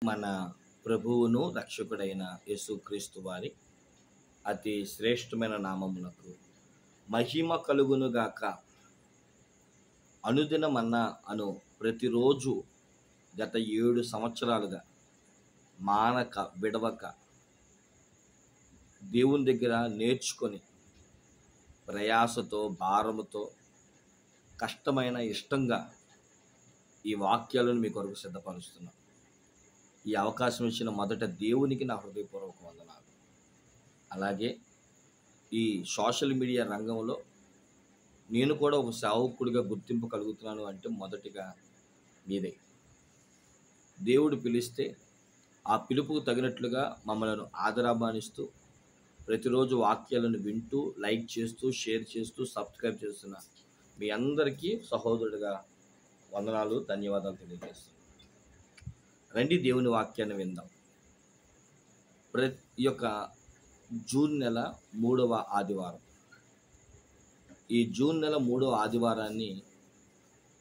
మన ప్రభువును రక్షకుడైన యేసుక్రీస్తు వారి అతి శ్రేష్టమైన నామమునకు మహిమ కలుగునుగాక. అనుదినమన్నా అను ప్రతిరోజు గత 7 సంవత్సరాలుగా మానక విడవక దేవుని దగ్గర నేర్చుకొని ప్రయాసతో భారముతో కష్టమైన ఇష్టంగా ఈ వాక్యాలను మీ కొరకు సిద్ధపరుస్తున్నాను. ఈ అవకాశం ఇచ్చిన మొదట దేవునికి నా హృదయపూర్వక వందనాలు. అలాగే ఈ సోషల్ మీడియా రంగంలో నేను కూడా ఒక సేవకుడిగా గుర్తింపు కలుగుతున్నాను అంటే మొదటిగా మీరే. దేవుడు పిలిస్తే ఆ పిలుపుకు తగినట్లుగా మమ్మల్ని ఆదరాబానిస్తూ ప్రతిరోజు వాక్యాలను వింటూ లైక్ చేస్తూ షేర్ చేస్తూ సబ్స్క్రైబ్ చేస్తున్న మీ అందరికీ సహోదరుడిగా వందనాలు, ధన్యవాదాలు తెలియజేస్తున్నాను. రండి దేవుని వాక్యాన్ని విందాం. ఈ యొక్క జూన్ నెల 3వ ఆదివారం. ఈ జూన్ నెల 3వ ఆదివారాన్ని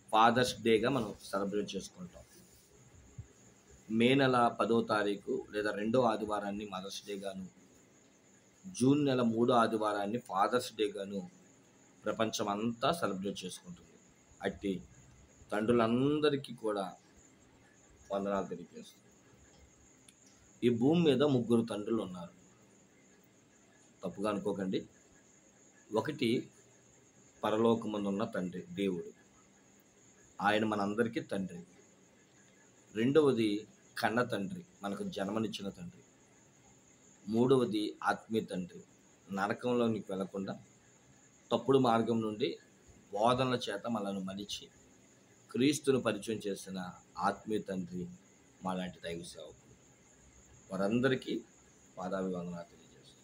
ఫాదర్స్ డేగా మనం సెలబ్రేట్ చేసుకుంటాం. మే నెల 10వ తారీఖు లేదా 2వ ఆదివారాన్ని మదర్స్ డే గాను, జూన్ నెల 3వ ఆదివారాన్ని ఫాదర్స్ డే గాను ప్రపంచం అంతా సెలబ్రేట్ చేసుకుంటుంది. అట్టి తండ్రులందరికీ కూడా వందనాలు తెలియజేస్తుంది. ఈ భూమి మీద 3 తండ్రులు ఉన్నారు. తప్పుగా అనుకోకండి. ఒకటి పరలోకమందున్న తండ్రి దేవుడు, ఆయన మనందరికీ తండ్రి. రెండవది కన్న తండ్రి, మనకు జన్మనిచ్చిన తండ్రి. మూడవది ఆత్మీయ తండ్రి, నరకంలోనికి వెళ్లకుండా తప్పుడు మార్గం నుండి బోధనల చేత మనల్ని మలిచి క్రీస్తును పరిచయం చేసిన ఆత్మీయ తండ్రి మాలాంటి దైవ సేవకుడు. వారందరికీ పాదాభివందనాలు తెలియజేస్తాం.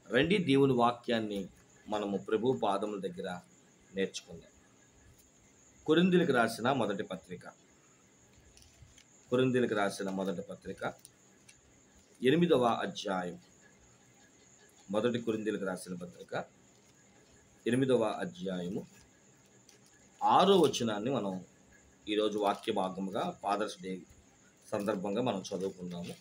రండి దేవుని వాక్యాన్ని మనము ప్రభు పాదముల దగ్గర నేర్చుకుందాం. కొరింథీయులకు రాసిన మొదటి పత్రిక 8వ అధ్యాయం. మొదటి కొరింథీయులకు రాసిన పత్రిక 8వ అధ్యాయము 6వ వచనాన్ని మనం ఈరోజు వాక్య భాగముగా ఫాదర్స్ డే సందర్భంగా మనం చదువుకుందాము.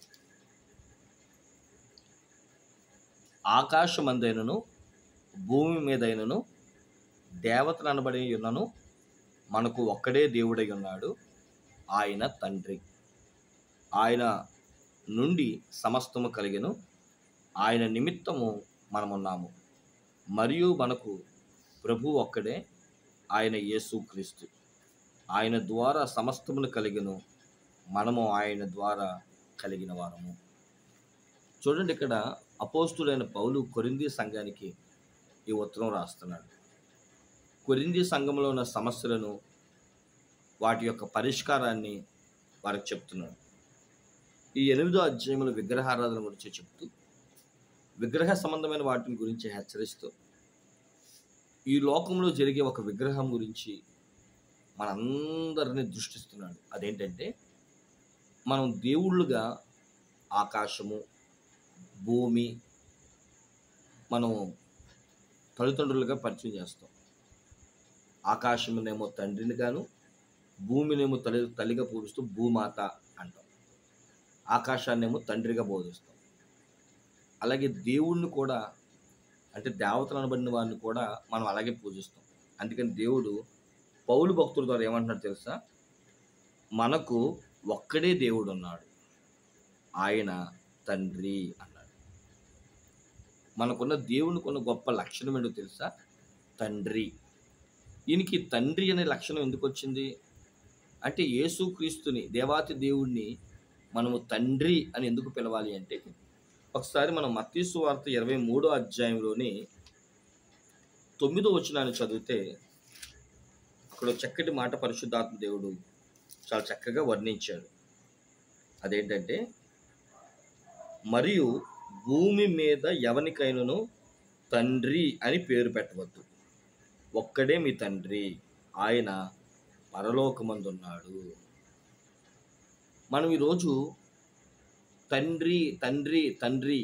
ఆకాశమందైనను భూమి మీదైనను దేవతలు అనబడి ఉన్నను మనకు ఒక్కడే దేవుడై ఉన్నాడు, ఆయన తండ్రి. ఆయన నుండి సమస్తము కలిగెను, ఆయన నిమిత్తము మనమున్నాము. మరియు మనకు ప్రభు ఒక్కడే, ఆయన యేసుక్రీస్తు. ఆయన ద్వారా సమస్తమును కలిగెను, మనము ఆయన ద్వారా కలిగిన వారము. చూడండి, ఇక్కడ అపోస్తుడైన పౌలు కొరింథీ సంఘానికి ఈ ఉత్తరం రాస్తున్నాడు. కొరింథీ సంఘంలో ఉన్న సమస్యలను, వాటి యొక్క పరిష్కారాన్ని వారికి చెప్తున్నాడు. ఈ 8వ అధ్యాయంలో విగ్రహారాధన గురించి చెప్తూ, విగ్రహ సంబంధమైన వాటిని గురించి హెచ్చరిస్తూ, ఈ లోకంలో జరిగే ఒక విగ్రహం గురించి మనందరినీ దృష్టిస్తున్నాడు. అదేంటంటే, మనం దేవుళ్ళుగా ఆకాశము, భూమి మనం తల్లిదండ్రులుగా పరిచయం చేస్తాం. ఆకాశమునేమో తండ్రిని గాను, భూమినేమో తల్లిగా పూజిస్తూ భూమాత అంటాం. ఆకాశాన్నేమో తండ్రిగా బోధిస్తాం. అలాగే దేవుణ్ణి కూడా, అంటే దేవతలు అనబడిన వారిని కూడా మనం అలాగే పూజిస్తాం. అందుకని దేవుడు పౌలు భక్తుల ద్వారా ఏమంటున్నాడు తెలుసా? మనకు ఒక్కడే దేవుడు ఉన్నాడు, ఆయన తండ్రి అన్నాడు. మనకున్న దేవునికి ఉన్న గొప్ప లక్షణం ఏంటో తెలుసా? తండ్రి. ఈయనకి తండ్రి అనే లక్షణం ఎందుకు వచ్చింది అంటే, యేసుక్రీస్తుని, దేవాతి దేవుణ్ణి మనము తండ్రి అని ఎందుకు పిలవాలి అంటే, ఒకసారి మనం మత్తయి సువార్త 23వ అధ్యాయంలోని 9వ వచనాన్ని చదివితే అక్కడ చక్కటి మాట పరిశుద్ధాత్మ దేవుడు చాలా చక్కగా వర్ణించాడు. అదేంటంటే, మరియు భూమి మీద ఎవరికైనాను తండ్రి అని పేరు పెట్టవద్దు, ఒక్కడే మీ తండ్రి, ఆయన పరలోకమందున్నాడు. మనం ఈరోజు తండ్రి తండ్రి తండ్రి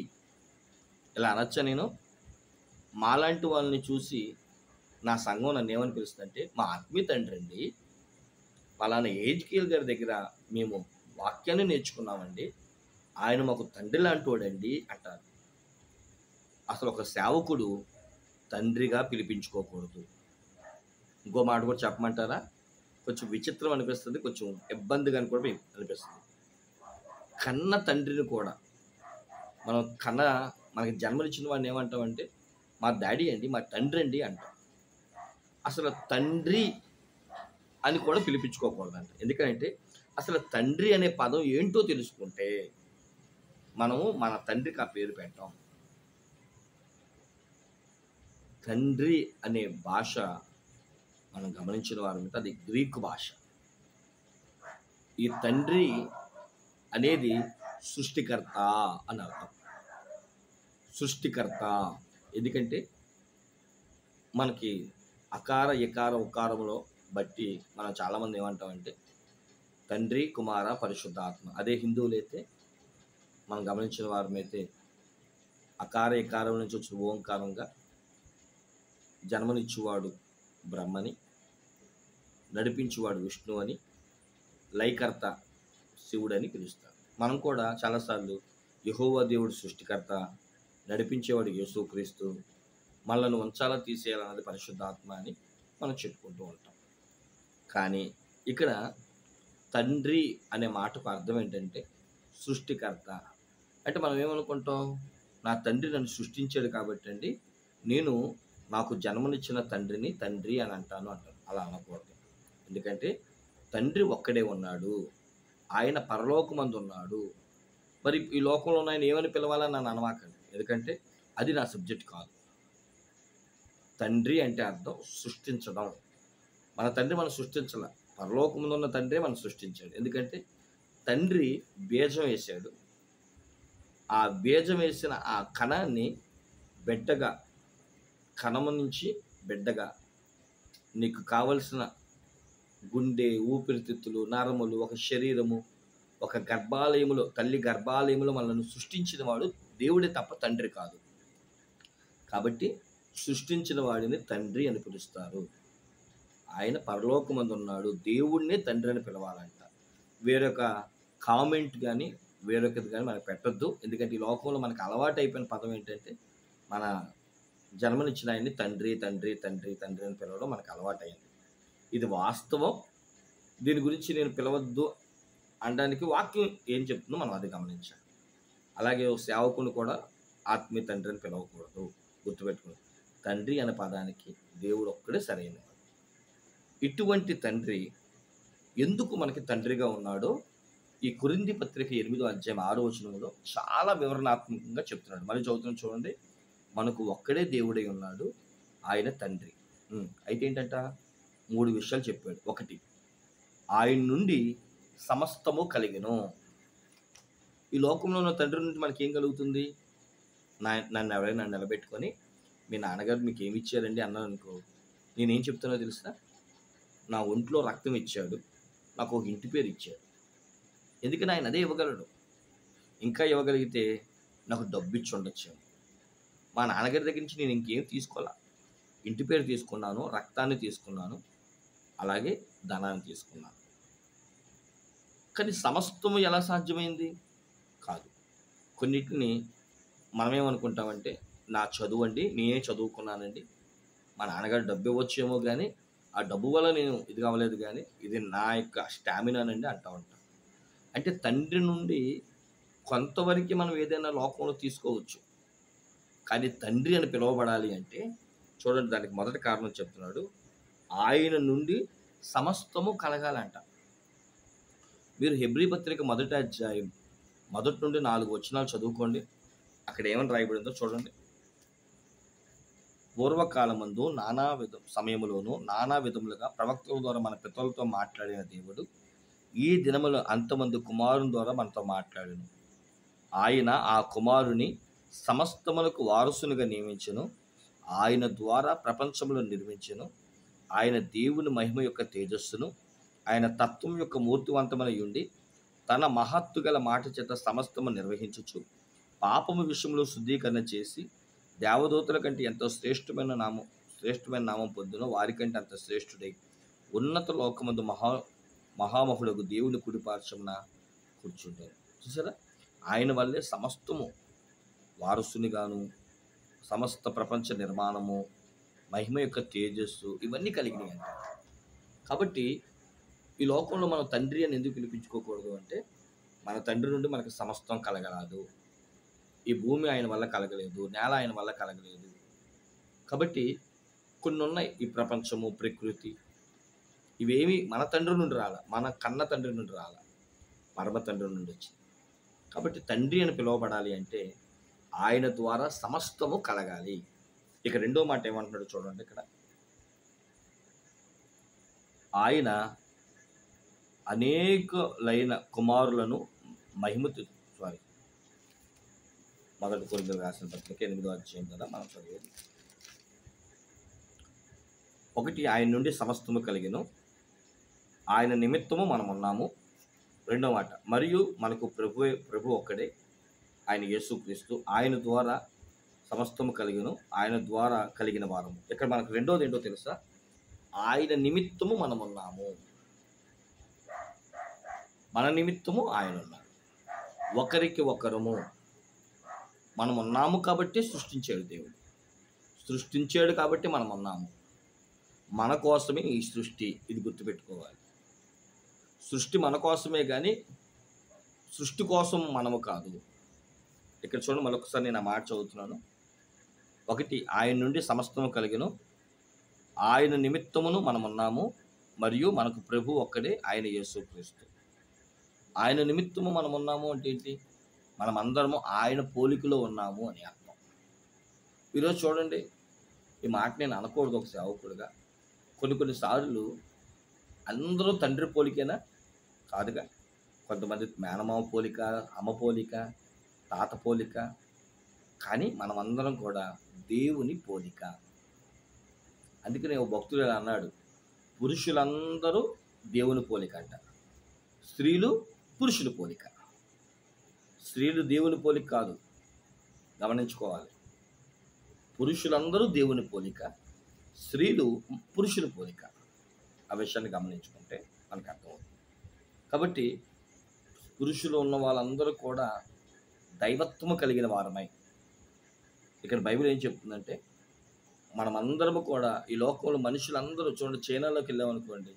ఇలా అనొచ్చా? నేను మాలాంటి వాళ్ళని చూసి నా సంఘం నన్ను ఏమని పిలుస్తుందంటే, మా ఆత్మీయ తండ్రి అండి, పలానా ఏజ్కేల్ గారి దగ్గర మేము వాక్యాన్ని నేర్చుకున్నామండి, ఆయన మాకు తండ్రి లాంటోడండి అంటారు. అసలు ఒక సేవకుడు తండ్రిగా పిలిపించుకోకూడదు. ఇంకో మాట కూడా చెప్పమంటారా? కొంచెం విచిత్రం అనిపిస్తుంది, కొంచెం ఇబ్బందిగా అని కూడా అనిపిస్తుంది. కన్న తండ్రిని కూడా మనం మనకి జన్మనిచ్చిన వాడిని ఏమంటామంటే మా డాడీ అండి, మా తండ్రి అండి అంటాం. అసలు తండ్రి అని కూడా పిలిపించుకోకూడదంట. ఎందుకంటే అసలు తండ్రి అనే పదం ఏంటో తెలుసుకుంటే మనము మన తండ్రికి ఆ పేరు పెట్టాం. తండ్రి అనే భాష మనం గమనించిన వారంటే అది గ్రీకు భాష. ఈ తండ్రి అనేది సృష్టికర్త అని అర్థం. సృష్టికర్త. ఎందుకంటే మనకి అకార యకార ఉకారములో బట్టి మనం చాలామంది ఏమంటామంటే తండ్రి, కుమార, పరిశుద్ధాత్మ. అదే హిందువులైతే మనం గమనించిన వారమైతే అకార యకారం నుంచి వచ్చిన ఓంకారంగా జన్మనిచ్చువాడు బ్రహ్మని, నడిపించువాడు విష్ణు అని, లయకర్త శివుడని పిలుస్తారు. మనం కూడా చాలాసార్లు యెహోవా దేవుడు సృష్టికర్త, నడిపించేవాడు యేసుక్రీస్తు, మనల్ని ఉంచాలా తీసేయాలన్నది పరిశుద్ధాత్మ అని మనం చెప్పుకుంటూ ఉంటాం. కానీ ఇక్కడ తండ్రి అనే మాటకు అర్థం ఏంటంటే సృష్టికర్త. అంటే మనం ఏమనుకుంటాం, నా తండ్రి నన్ను సృష్టించాడు కాబట్టి అండి నేను నాకు జన్మనిచ్చిన తండ్రిని తండ్రి అని అంటాను. అలా అనకూడదు. ఎందుకంటే తండ్రి ఒక్కడే ఉన్నాడు, ఆయన పరలోకమందు ఉన్నాడు. మరి ఈ లోకంలో ఉన్న ఆయన ఏమని పిలవాలని నన్ను అనవాకండి, ఎందుకంటే అది నా సబ్జెక్ట్ కాదు. తండ్రి అంటే అర్థం సృష్టించడం. మన తండ్రి మనం సృష్టించాల, పరలోకముందు ఉన్న తండ్రి మనం సృష్టించాడు. ఎందుకంటే తండ్రి బీజం వేశాడు, ఆ బీజం వేసిన ఆ కణాన్ని బిడ్డగా, కణము నుంచి బిడ్డగా నీకు కావలసిన గుండె, ఊపిరితిత్తులు, నరములు, ఒక శరీరము, ఒక గర్భాలయములో, తల్లి గర్భాలయములో మనల్ని సృష్టించిన వాడు దేవుడే తప్ప తండ్రి కాదు. కాబట్టి సృష్టించిన వాడిని తండ్రి అని పిలుస్తారు. ఆయన పరలోకమందు ఉన్నాడు, దేవుడినే తండ్రి అని పిలవాలంట. వేరొక కామెంట్ కానీ వేరొకది కానీ మనకు పెట్టొద్దు. ఎందుకంటే ఈ లోకంలో మనకు అలవాటు అయిపోయిన పదం ఏంటంటే మన జన్మనిచ్చిన ఆయన్ని తండ్రి తండ్రి తండ్రి తండ్రి అని పిలవడం మనకు అలవాటైంది. ఇది వాస్తవం. దీని గురించి నేను పిలవద్దు అనడానికి వాక్యం ఏం చెప్తుందో మనం అది గమనించాలి. అలాగే సేవకుని కూడా ఆత్మీయ తండ్రి అని పిలవకూడదు. గుర్తుపెట్టుకోండి, తండ్రి అనే పదానికి దేవుడు ఒక్కడే సరైనవాడు. ఇటువంటి తండ్రి ఎందుకు మనకి తండ్రిగా ఉన్నాడో ఈ కొరింథీ పత్రిక 8వ అధ్యాయం 6వ వచనంలో చాలా వివరణాత్మకంగా చెప్తున్నాడు. మళ్ళీ చదువుతున్నాను చూడండి. మనకు ఒక్కడే దేవుడై ఉన్నాడు, ఆయన తండ్రి. అయితే ఏంటంట 3 విషయాలు చెప్పాడు. 1, ఆయన నుండి సమస్తము కలిగెను. ఈ లోకంలో ఉన్న తండ్రి నుండి మనకి ఏం కలుగుతుంది? నన్ను ఎవరైనా నిలబెట్టుకొని మీ నాన్నగారు మీకు ఏమి ఇచ్చారండి అన్నాను అనుకో, నేనేం చెప్తానో తెలుసా? నా ఒంట్లో రక్తం ఇచ్చాడు, నాకు ఒక ఇంటి పేరు ఇచ్చాడు. ఎందుకని ఆయన అదే ఇవ్వగలడు. ఇంకా ఇవ్వగలిగితే నాకు డబ్బు ఇచ్చి ఉండొచ్చు. మా నాన్నగారి దగ్గర నుంచి నేను ఇంకేం తీసుకోవాలా, ఇంటి పేరు తీసుకున్నాను, రక్తాన్ని తీసుకున్నాను, అలాగే ధనాన్ని తీసుకున్నాను. కానీ సమస్తము ఎలా సాధ్యమైంది? కాదు. కొన్నిటిని మనమేమనుకుంటామంటే నా చదువు అండి, నేనే చదువుకున్నానండి, మా నాన్నగారు డబ్బు ఇవ్వచ్చేమో కానీ ఆ డబ్బు వల్ల నేను ఇది కావలేదు, కానీ ఇది నా యొక్క స్టామినానండి అంటూ ఉంటాం. అంటే తండ్రి నుండి కొంతవరకు మనం ఏదైనా లోకంలో తీసుకోవచ్చు, కానీ తండ్రి అని పిలువబడాలి అంటే చూడండి, దానికి మొదటి కారణం చెప్తున్నాడు. ఆయన నుండి సమస్తము కలగాలంట. మీరు హెబ్రీ పత్రిక 1వ అధ్యాయం 1 నుండి 4 వచనాలు చదువుకోండి. అక్కడ ఏమని రాయబడిందో చూడండి. పూర్వకాలమందు సమయములోను నానా విధములుగా ప్రవక్తల ద్వారా మన పితరులతో మాట్లాడిన దేవుడు ఈ దినముల అంతమందు కుమారుని ద్వారా మనతో మాట్లాడెను. ఆయన ఆ కుమారుని సమస్తములకు వారసునిగా నియమించెను. ఆయన ద్వారా ప్రపంచములను నిర్మించెను. ఆయన దేవుని మహిమ యొక్క తేజస్సును, ఆయన తత్వం యొక్క మూర్తివంతమైన ఉండి తన మహత్తు గల మాట చేత సమస్తము నిర్వహించుచు పాపము విషయంలో శుద్ధీకరణ చేసి దేవదూతల కంటే ఎంతో శ్రేష్టమైన నామం పొందునో వారికంటే అంత శ్రేష్ఠుడై ఉన్నత లోకమందు మహామహుడకు దేవుని కుడిపార్శ్వమున కూర్చుంటారు. చూసారా? ఆయన వల్లే సమస్తము వారసునిగాను, సమస్త ప్రపంచ నిర్మాణము, మహిమ యొక్క తేజస్సు ఇవన్నీ కలిగినాయంట. కాబట్టి ఈ లోకంలో మనం తండ్రి అని ఎందుకు పిలిపించుకోకూడదు అంటే, మన తండ్రి నుండి మనకు సమస్తం కలగరాదు. ఈ భూమి ఆయన వల్ల కలగలేదు, నేల ఆయన వల్ల కలగలేదు. కాబట్టి కొన్ని ఉన్నాయి, ఈ ప్రపంచము, ప్రకృతి, ఇవేమి మన తండ్రి నుండి రాలా, మన కన్న తండ్రి నుండి రాలా, పరమ తండ్రి నుండి వచ్చింది. కాబట్టి తండ్రి అని పిలువబడాలి అంటే ఆయన ద్వారా సమస్తము కలగాలి. ఇక రెండో మాట ఏమంటున్నాడు చూడండి ఇక్కడ. ఆయన అనేకులైన కుమారులను మహిమతో, మొదటి కొరింథీయులకు రాసిన పత్రిక 8వ అధ్యాయం కదా మనం చదివేది. 1 ఆయన నుండి సమస్తము కలిగెను, ఆయన నిమిత్తము మనం ఉన్నాము. రెండో మాట, మరియు మనకు ప్రభు ఒక్కడే, ఆయన యేసుక్రీస్తు, ఆయన ద్వారా సమస్తము కలిగెను, ఆయన ద్వారా కలిగిన వారము. ఇక్కడ మనకు రెండోది ఏంటో తెలుసా? ఆయన నిమిత్తము మనం ఉన్నాము. మన నిమిత్తము ఆయన ఉన్నారు. ఒకరికి ఒకరము మనం ఉన్నాము కాబట్టి సృష్టించాడు దేవుడు. సృష్టించాడు కాబట్టి మనం ఉన్నాము. మన కోసమే ఈ సృష్టి, ఇది గుర్తుపెట్టుకోవాలి. సృష్టి మన కోసమే కానీ సృష్టి కోసం మనము కాదు. ఇక్కడ చూడండి, మరొకసారి నేను ఆ మాట చదువుతున్నాను. 1 ఆయన నుండి సమస్తము కలిగెను, ఆయన నిమిత్తమును మనం ఉన్నాము, మరియు మనకు ప్రభు ఒక్కడే, ఆయన యేసుక్రీస్తు. ఆయన నిమిత్తము మనం ఉన్నాము అంటే ఏంటి? మనం అందరము ఆయన పోలికలో ఉన్నాము అని అర్థం. ఈరోజు చూడండి, ఈ మాట నేను అనకూడదు ఒక సేవకుడిగా. కొన్నిసార్లు అందరూ తండ్రి పోలికేనా? కాదుగా. కొంతమంది మేనమామ పోలిక, అమ్మ పోలిక, తాత పోలిక. కానీ మనమందరం కూడా దేవుని పోలిక. అందుకనే ఓ భక్తుడు ఇలా అన్నాడు, పురుషులందరూ దేవుని పోలిక అంట, స్త్రీలు పురుషుల పోలిక. స్త్రీలు దేవుని పోలిక కాదు, గమనించుకోవాలి. పురుషులందరూ దేవుని పోలిక, స్త్రీలు పురుషుల పోలిక. ఆ విషయాన్ని గమనించుకుంటే మనకు అర్థమవుతుంది. కాబట్టి పురుషులు ఉన్న వాళ్ళందరూ కూడా దైవత్వము కలిగిన వారమై, ఇక్కడ బైబిల్ ఏం చెప్తుందంటే, మనమందరము కూడా ఈ లోకంలో మనుషులందరూ చూడండి, చైనాలోకి వెళ్ళామనుకోండి,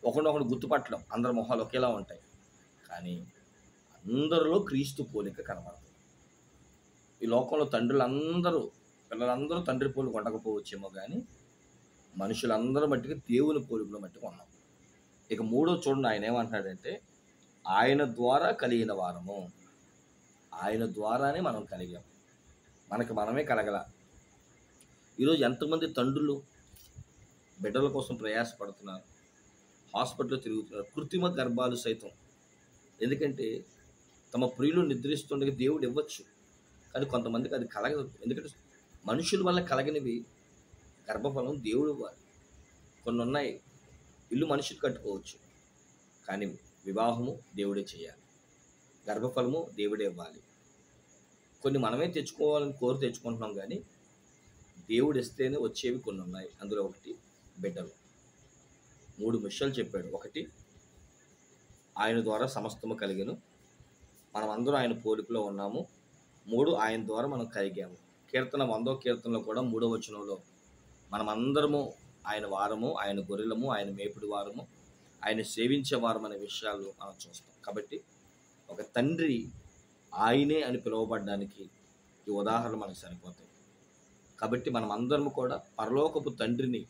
ఒకరినొకరు గుర్తుపట్టడం, అందరి మొహాలు ఒకేలా ఉంటాయి, కానీ అందరిలో క్రీస్తు పోలిక కనబడుతుంది. ఈ లోకంలో తండ్రులందరూ, పిల్లలందరూ తండ్రి పోలిక ఉండకపోవచ్చేమో కానీ మనుషులందరూ మట్టికి దేవుని పోలికలో మట్టికి ఉన్నాం. ఇక మూడో చూడండి, ఆయన ఏమంటున్నాడంటే, ఆయన ద్వారా కలిగిన వారము. ఆయన ద్వారానే మనం కలిగాం, మనకి మనమే కలగల. ఈరోజు ఎంతమంది తండ్రులు బిడ్డల కోసం ప్రయాసపడుతున్నారు, హాస్పిటల్లో తిరుగుతున్నారు, కృత్రిమ గర్భాలు సైతం. ఎందుకంటే తమ ప్రియులు నిద్రిస్తుండగా దేవుడు ఇవ్వచ్చు, కానీ కొంతమందికి అది కలగదు. ఎందుకంటే మనుషుల వల్ల కలగనివి గర్భఫలం దేవుడు ఇవ్వాలి. కొన్ని ఉన్నాయి, ఇల్లు మనుషులు కట్టుకోవచ్చు, కానీ వివాహము దేవుడే చేయాలి, గర్భఫలము దేవుడే ఇవ్వాలి. కొన్ని మనమే తెచ్చుకోవాలని కోరి తెచ్చుకుంటున్నాం, కానీ దేవుడు ఇస్తేనే వచ్చేవి కొన్ని ఉన్నాయి. అందులో ఒకటి బిడ్డలు. 3 విషయాలు చెప్పాడు. 1 ఆయన ద్వారా సమస్తము కలిగెను, మనం అందరూ ఆయన పోలికలో ఉన్నాము. 3 ఆయన ద్వారా మనం కలిగాము. కీర్తన 100వ కీర్తనలో కూడా 3వ వచనంలో మనమందరము ఆయన వారము, ఆయన గొర్రెలము, ఆయన మేపుడు వారము, ఆయన సేవించే వారం అనే విషయాలు మనం చూస్తాం. కాబట్టి ఒక తండ్రి ఆయనే అని పిలువబడడానికి ఈ ఉదాహరణ మనకు సరిపోతాయి. కాబట్టి మనం అందరం కూడా పరలోకపు తండ్రిని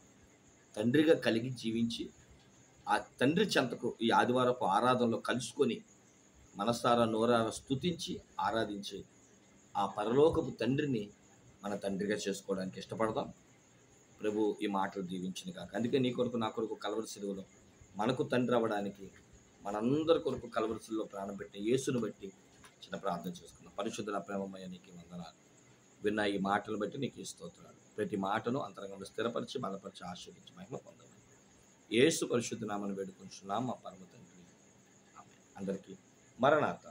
తండ్రిగా కలిగి జీవించి, ఆ తండ్రి చెంతకు ఈ ఆదివారపు ఆరాధనలో కలుసుకొని మనసారా నోరారా స్తుతించి ఆరాధించి ఆ పరలోకపు తండ్రిని మన తండ్రిగా చేసుకోవడానికి ఇష్టపడదాం. ప్రభు ఈ మాటలు దీవించిన కాక. అందుకే నీ కొరకు నా కొరకు కలవరి సిలువలో మనకు తండ్రి అవ్వడానికి మనందరి కొరకు కలవరి సిలువలో ప్రాణం పెట్టిన యేసును బట్టి చిన్న ప్రార్థన చేసుకున్నాం. పరిశుద్ధుల ప్రేమమయ్య నీకు వందనాలు. విన్న ఈ మాటలను బట్టి నీకు స్తోత్రాలు. ప్రతి మాటను అంతరంగంలో స్థిరపరిచి బలపరిచి ఆశీర్వదించి మహిమ పొందమని యేసు పరిశుద్ధ నామమున వేడుకుంటున్నాం మా పరమ తండ్రి. ఆమేన్. అందరికీ మరణాత.